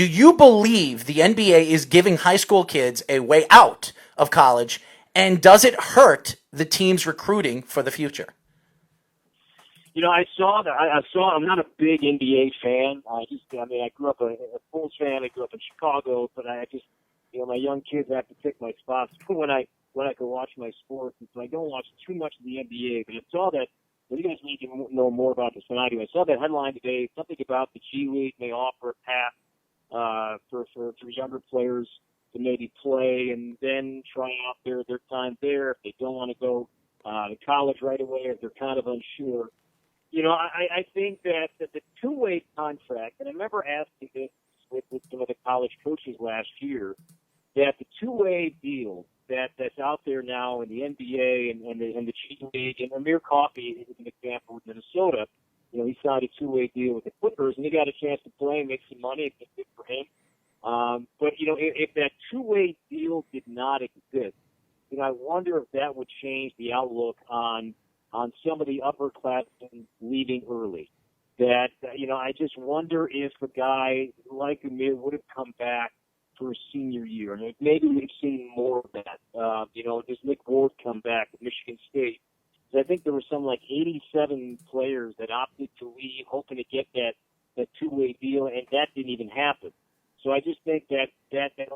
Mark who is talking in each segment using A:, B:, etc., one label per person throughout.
A: Do you believe the NBA is giving high school kids a way out of college, and does it hurt the team's recruiting for the future?
B: I saw that. I'm not a big NBA fan. I grew up a Bulls fan. I grew up in Chicago, but my young kids have to pick my spots when I can watch my sports, and so I don't watch too much of the NBA. But I saw that. Well, you guys need to know more about this than I do. I saw that headline today, something about the G League may offer a path for younger players to maybe play and then try out their time there if they don't want to go to college right away, if they're kind of unsure. I think that the two-way contract, and I remember asking this with some of the college coaches last year, that the two-way deal that's out there now in the NBA and the G League, and Amir Coffey is an example with Minnesota. He signed a two-way deal with the Clippers, and he got a chance to play and make some money. It's good for him. But if that two-way deal did not exist, I wonder if that would change the outlook on some of the upperclassmen leaving early. That, I just wonder if a guy like Amir would have come back for a senior year. And maybe we've seen more of that. Does Nick Ward come back at Michigan State? I think there were some 87 players that opted to leave, hoping to get that two-way deal, and that didn't even happen. So I just think that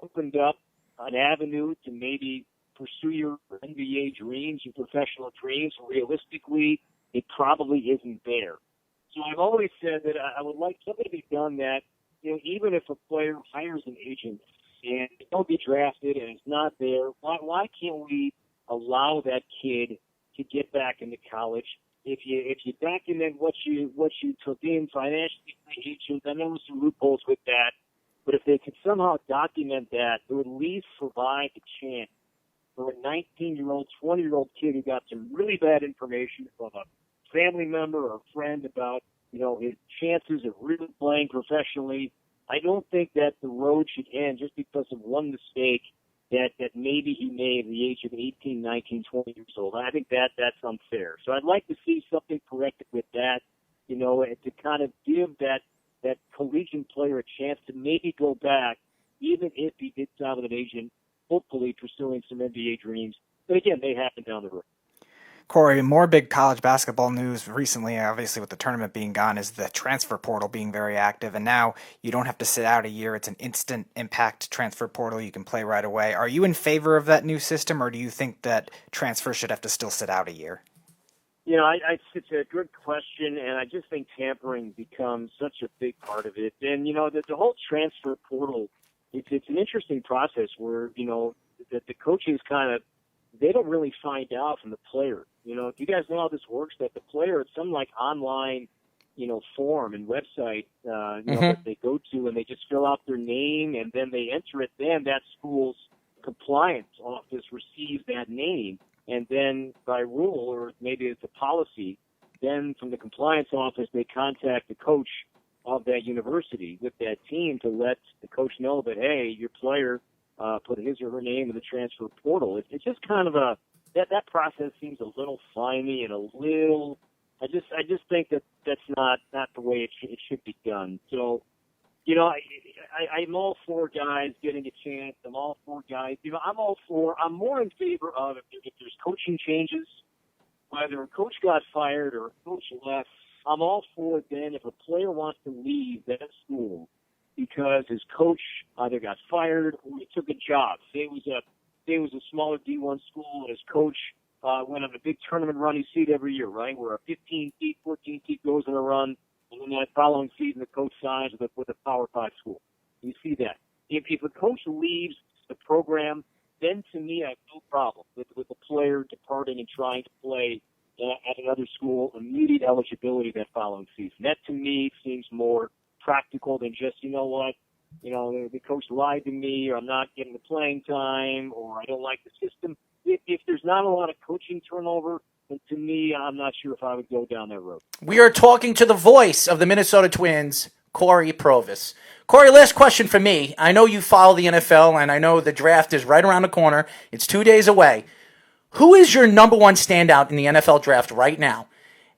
B: opened up an avenue to maybe pursue your NBA dreams, your professional dreams. Realistically, it probably isn't there. So I've always said that I would like something to be done that, even if a player hires an agent and they don't get drafted and it's not there, why can't we allow that kid to get back into college? If you document what you took in financially, agents, I know there's some loopholes with that, but if they could somehow document that, it would at least provide the chance for a 19-year-old, 20-year-old kid who got some really bad information from a family member or a friend about, his chances of really playing professionally. I don't think that the road should end just because of one mistake that maybe he made at the age of 18, 19, 20 years old. I think that's unfair. So I'd like to see something corrected with that, and to kind of give that collegiate player a chance to maybe go back, even if he did sign with an agent, hopefully pursuing some NBA dreams. But again, they happen down the road.
C: Cory, more big college basketball news recently, obviously with the tournament being gone, is the transfer portal being very active. And now you don't have to sit out a year. It's an instant impact transfer portal. You can play right away. Are you in favor of that new system, or do you think that transfers should have to still sit out a year?
B: It's a good question, and I just think tampering becomes such a big part of it. And, the whole transfer portal, it's an interesting process where, that the coaches they don't really find out from the player. If you guys know how this works, that the player, it's some online, form and website, that they go to, and they just fill out their name and then they enter it. Then that school's compliance office receives that name. And then by rule, or maybe it's a policy, then from the compliance office, they contact the coach of that university with that team to let the coach know that, hey, your player put his or her name in the transfer portal. It's just kind of that process seems a little slimy and a little. I just think that's not the way it should be done. So, I'm all for guys getting a chance. I'm all for guys. I'm more in favor of if there's coaching changes, whether a coach got fired or a coach left. I'm all for it then if a player wants to leave that school because his coach either got fired or he took a job. Say it was a smaller D1 school and his coach went on a big tournament run you see it every year, right? Where a 15-team, 14-team goes on a run, and then that following season the coach signs with a Power 5 school. You see that. If a coach leaves the program, then to me I have no problem with the player departing and trying to play at another school, immediate eligibility that following season. That to me seems more practical than just, the coach lied to me, or I'm not getting the playing time, or I don't like the system. If there's not a lot of coaching turnover, then to me, I'm not sure if I would go down that road.
A: We are talking to the voice of the Minnesota Twins, Cory Provus. Cory, last question for me. I know you follow the NFL, and I know the draft is right around the corner. It's 2 days away. Who is your number one standout in the NFL draft right now?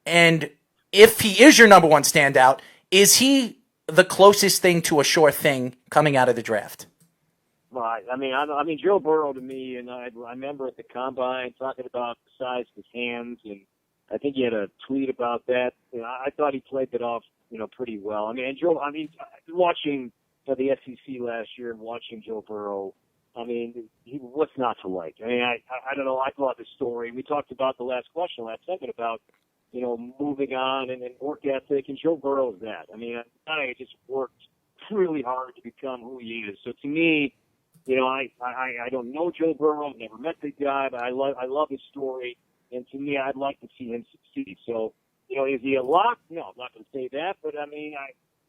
A: And if he is your number one standout, is he the closest thing to a sure thing coming out of the draft?
B: Well, I mean, Joe Burrow to me, and I remember at the combine talking about the size of his hands, and I think he had a tweet about that. You know, I thought he played that off, pretty well. I mean, watching the SEC last year and watching Joe Burrow, I mean, what's not to like? I mean, I don't know. I thought the story. We talked about the last segment about, moving on and work ethic, and Joe Burrow is that. I mean, the guy just worked really hard to become who he is. So to me, I don't know Joe Burrow. I've never met the guy, but I love his story. And to me, I'd like to see him succeed. So, is he a lock? No, I'm not going to say that. But I mean,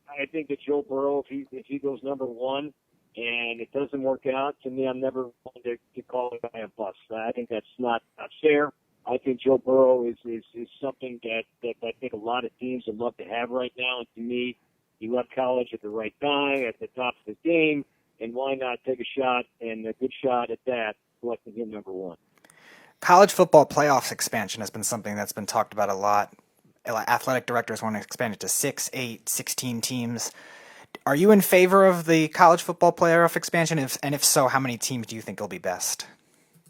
B: I think that Joe Burrow, if he goes number one and it doesn't work out, to me, I'm never going to call the guy a bust. I think that's not fair. I think Joe Burrow is something that I think a lot of teams would love to have right now. And to me, he left college at the right time, at the top of his game. And why not take a shot, and a good shot at that, selecting him number one.
C: College football playoffs expansion has been something that's been talked about a lot. Athletic directors want to expand it to 6, 8, 16 teams. Are you in favor of the college football playoff expansion? And if so, how many teams do you think will be best?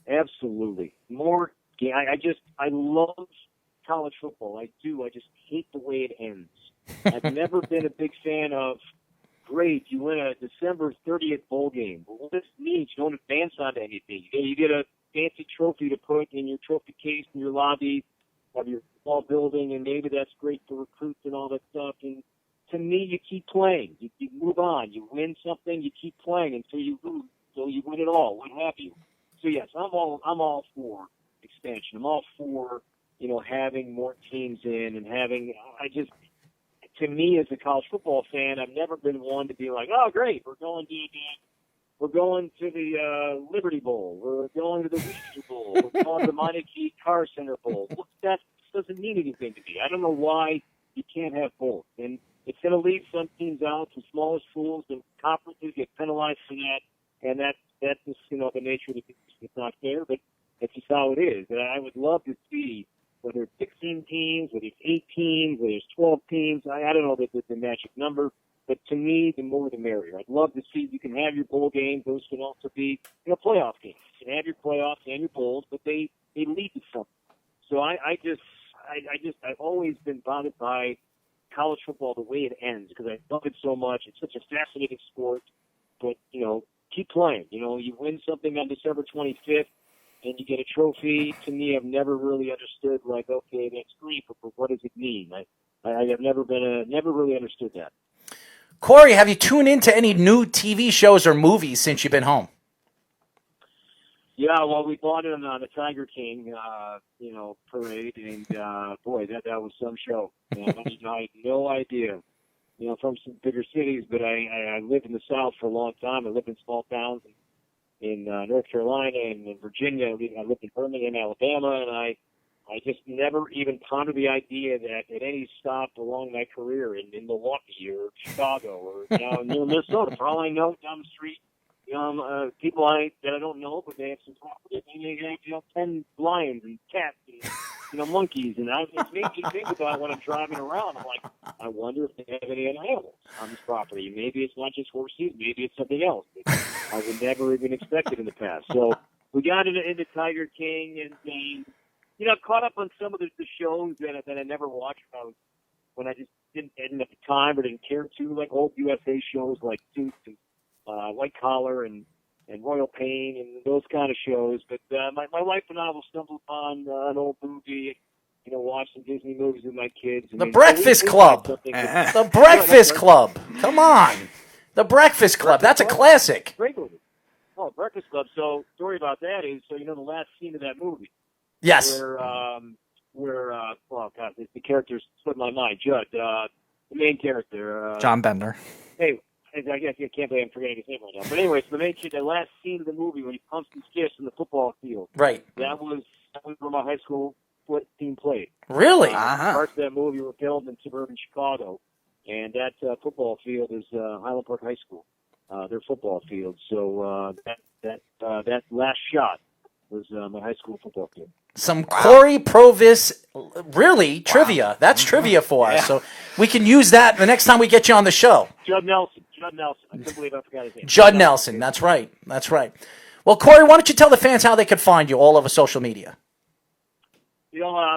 B: Absolutely. More. I love college football. I do. I just hate the way it ends. I've never been a big fan of, great, you win a December 30th bowl game. But what this means, you don't advance onto anything. You get a fancy trophy to put in your trophy case in your lobby of your football building, and maybe that's great for recruits and all that stuff. And to me, you keep playing. You move on. You win something, you keep playing until you lose, until you win it all, what have you. So yes, I'm all for expansion. I'm all for, having more teams in and having, to me as a college football fan, I've never been one to be like, oh great, we're going to the Liberty Bowl, we're going to the Wheatley Bowl, we're going to the Montague Car Center Bowl. Well, that doesn't mean anything to me. I don't know why you can't have both. And it's going to leave some teams out, some smaller schools, and conferences get penalized for that. And that's just, the nature of the business. It's not fair, but that's just how it is. And I would love to see whether it's 16 teams, whether it's 8 teams, whether it's 12 teams. I don't know the magic number, but to me, the more the merrier. I'd love to see you can have your bowl games. Those can also be, playoff games. You can have your playoffs and your bowls, but they lead to something. So I've always been bothered by college football the way it ends because I love it so much. It's such a fascinating sport, but keep playing. You win something on December 25th. And you get a trophy. To me, I've never really understood. Like, okay, that's great, but what does it mean? I have never really understood that.
A: Cory, have you tuned into any new TV shows or movies since you've been home?
B: Yeah, well, we bought it on the Tiger King, parade, and boy, that was some show. And I had no idea. From some bigger cities, but I lived in the South for a long time. I lived in small towns. In North Carolina and in Virginia. I lived in Birmingham, Alabama, and I just never even pondered the idea that at any stop along my career in Milwaukee or Chicago or near Minnesota, for all I know, down the street, people that I don't know, but they have some property, and they have 10 lions and cats and monkeys, and it made me think about when I'm driving around. I'm like, I wonder if they have any animals on this property. Maybe it's not just horses, maybe it's something else. I would never even expect it in the past. So we got into Tiger King, and caught up on some of the shows that I never watched when I just didn't have the time or didn't care to, like old USA shows like Suits and White Collar and Royal Pain and those kind of shows. But my wife and I will stumble upon an old movie, watch some Disney movies with my kids.
A: The Breakfast Club. The Breakfast Club. Come on. The Breakfast Club. That's a classic.
B: Great movie. Oh, Breakfast Club. So, story about that is, the last scene of that movie.
A: Yes.
B: Where the characters slipped my mind. Judd, the main character.
C: John Bender.
B: Hey, I guess I can't believe I'm forgetting his name right now. But anyway, so the last scene of the movie when he pumps his fist in the football field.
A: Right.
B: That was where my high school team played.
A: Really?
B: Parts of that movie were filmed in suburban Chicago. And that football field is Highland Park High School, their football field. So that last shot was my high school football field.
A: Some Cory Provus, really, trivia. That's trivia for us. So we can use that the next time we get you on the show.
B: Judd Nelson. I can't believe I forgot his name.
A: Judd Nelson. That's right. Well, Cory, why don't you tell the fans how they could find you all over social media?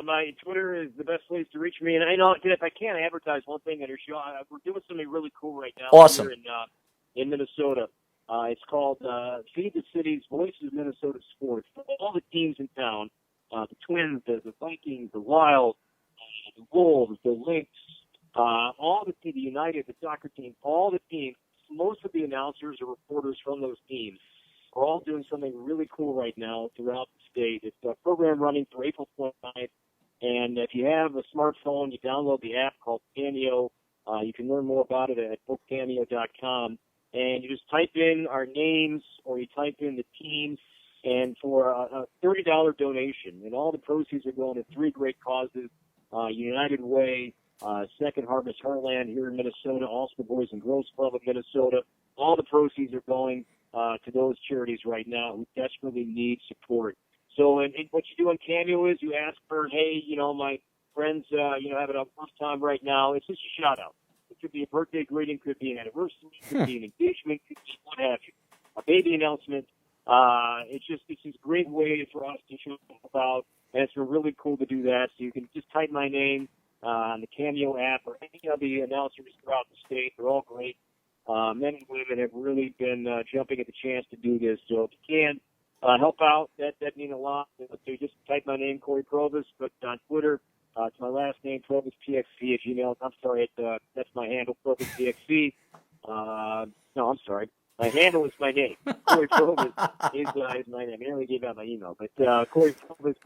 B: My Twitter is the best place to reach me. And I know, if I can advertise one thing on your show, we're doing something really cool right now.
A: Awesome.
B: Here in Minnesota. It's called Feed the City's Voices of Minnesota Sports. For all the teams in town, the Twins, the Vikings, the Wild, the Wolves, the Lynx, all the United, the soccer team, all the teams, most of the announcers or reporters from those teams are all doing something really cool right now throughout the state. It's a program running through April 29th, and if you have a smartphone, you download the app called Cameo. You can learn more about it at bookcameo.com, and you just type in our names or you type in the teams, and for a $30 donation, and all the proceeds are going to three great causes, United Way, Second Harvest Heartland here in Minnesota, also the Boys and Girls Club of Minnesota. All the proceeds are going to those charities right now who desperately need support. So and what you do on Cameo is you ask for, hey, my friends, having a rough time right now. It's just a shout out. It could be a birthday greeting, could be an anniversary, could be an engagement, could be what have you, a baby announcement. It's this great way for us to show about, and it's been really cool to do that. So you can just type my name on the Cameo app or any of the announcers throughout the state. They're all great. Men and women have really been jumping at the chance to do this. So if you can help out, that means a lot. So you just type my name, Cory Provus, but on Twitter, it's my last name, ProvisPXC at Gmail. I'm sorry, that's my handle, ProvisPXC. No, I'm sorry. My handle is my name. Cory Provus is my name. I only gave out my email, but Cory Provus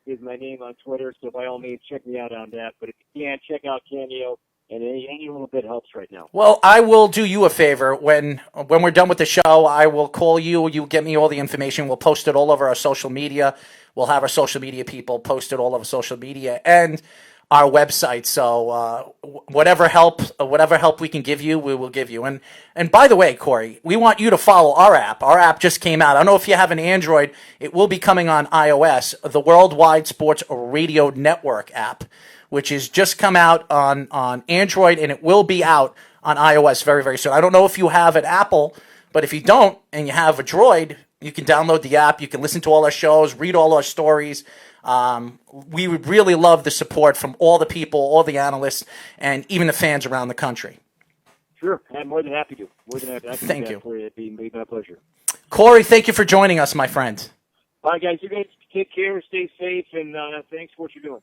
B: is my name on Twitter. So by all means, check me out on that. But if you can, check out Cameo. And any little bit helps right now.
A: Well, I will do you a favor. When we're done with the show, I will call you. You get me all the information. We'll post it all over our social media. We'll have our social media people post it all over social media and our website. So whatever help we can give you, we will give you. And by the way, Cory, we want you to follow our app. Our app just came out. I don't know if you have an Android. It will be coming on iOS, the Worldwide Sports Radio Network app, which has just come out on Android, and it will be out on iOS very, very soon. I don't know if you have an Apple, but if you don't and you have a Droid, you can download the app. You can listen to all our shows, read all our stories. We would really love the support from all the people, all the analysts, and even the fans around the country.
B: Sure. I'm more than happy to.
A: Thank you.
B: It'd be my pleasure.
A: Cory, thank you for joining us, my friend.
B: All right, guys. You guys take care, stay safe, and thanks for what you're doing.